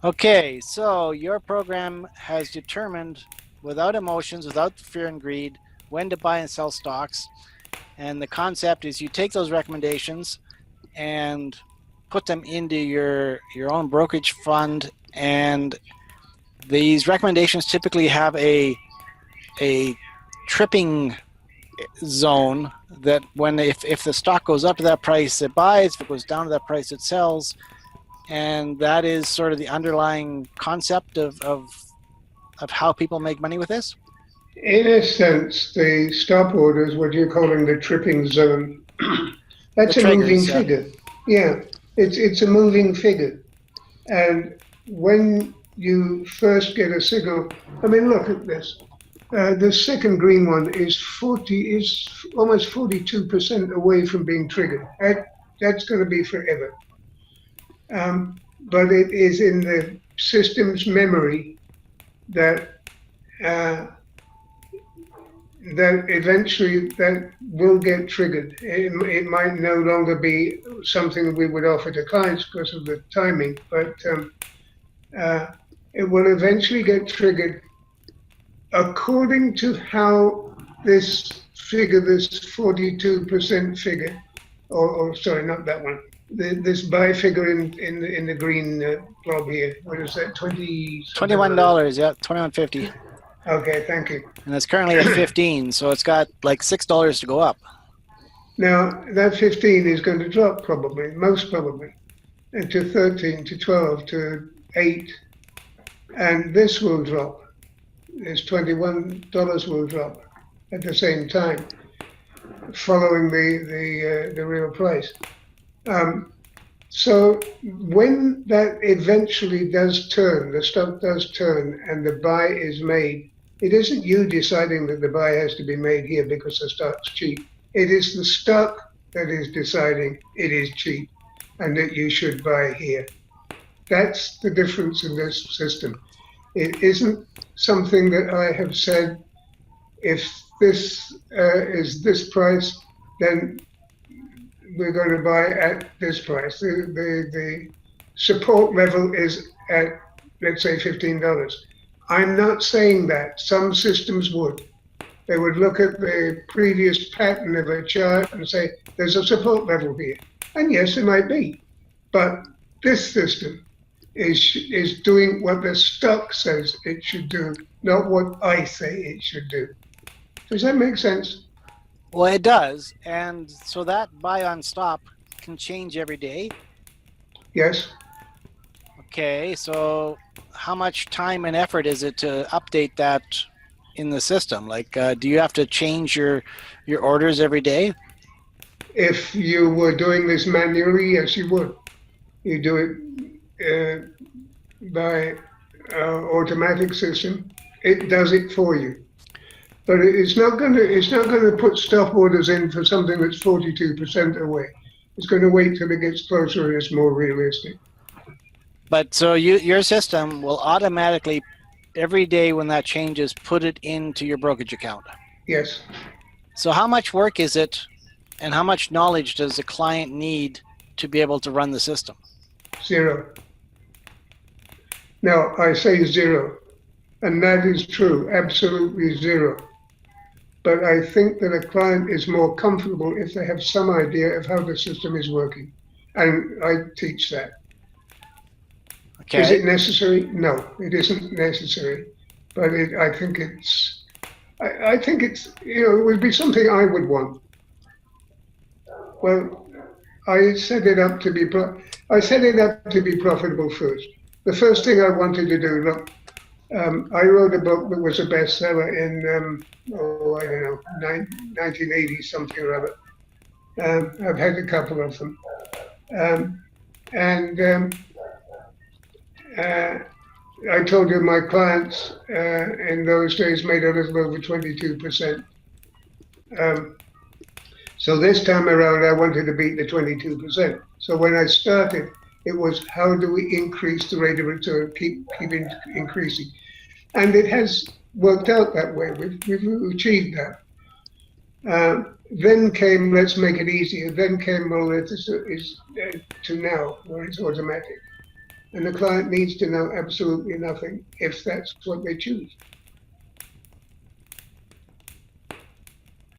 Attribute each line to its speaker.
Speaker 1: Okay, so your program has determined without emotions, without fear and greed, when to buy and sell stocks. And the concept is you take those recommendations and put them into your own brokerage fund, and these recommendations typically have a tripping zone that when if the stock goes up to that price it buys, if it goes down to that price it sells, and that is sort of the underlying concept of how people make money with this.
Speaker 2: In a sense, the stop order is what you're calling the tripping zone.
Speaker 1: The
Speaker 2: That's a moving
Speaker 1: triggers,
Speaker 2: figure. Yeah, it's a moving figure. And when you first get a signal, I mean, look at this. The second green one is almost 42% away from being triggered. That's going to be forever. But it is in the system's memory that that eventually that will get triggered. It might no longer be something we would offer to clients because of the timing, but it will eventually get triggered according to how this figure, this 42% figure, or sorry, not that one, this buy figure in the green blob here. What is that?
Speaker 1: $21, yeah, $21.50.
Speaker 2: Okay, thank you.
Speaker 1: And it's currently at 15, so it's got like $6 to go up.
Speaker 2: Now that 15 is going to drop probably, most probably, to 13, to 12, to 8, and this will drop. This $21 will drop at the same time, following the real price. So when that eventually does turn, the stock does turn, and the buy is made, it isn't you deciding that the buy has to be made here because the stock's cheap. It is the stock that is deciding it is cheap and that you should buy here. That's the difference in this system. It isn't something that I have said, if this is this price, then we're going to buy at this price. The support level is at, let's say, $15. I'm not saying that. Some systems would. They would look at the previous pattern of a chart and say, there's a support level here. And yes, it might be. But this system is doing what the stock says it should do, not what I say it should do. Does that make sense?
Speaker 1: Well, it does. And so that buy on stop can change every day.
Speaker 2: Yes.
Speaker 1: Okay, so how much time and effort is it to update that in the system? Like, do you have to change your orders every day?
Speaker 2: If you were doing this manually, yes, you would. You do it by automatic system. It does it for you, but it's not going to put stop orders in for something that's 42% away. It's going to wait till it gets closer and it's more realistic.
Speaker 1: But so your system will automatically, every day when that changes, put it into your brokerage account.
Speaker 2: Yes.
Speaker 1: So how much work is it, and how much knowledge does the client need to be able to run the system?
Speaker 2: Zero. Now, I say zero, and that is true, absolutely zero. But I think that a client is more comfortable if they have some idea of how the system is working. And I teach that.
Speaker 1: Okay.
Speaker 2: Is it necessary? No, it isn't necessary. But I think it's, it would be something I would want. Well, I set it up to be profitable first. The first thing I wanted to do, look, I wrote a book that was a bestseller in, 1980 something or other. I've had a couple of them. I told you my clients in those days made a little over 22%. So this time around, I wanted to beat the 22%. So when I started, it was how do we increase the rate of return, keep increasing. And it has worked out that way. We've achieved that. Then came, let's make it easier. Then came, well, it is to now, where it's automatic. and the client needs to know absolutely nothing if that's what they choose.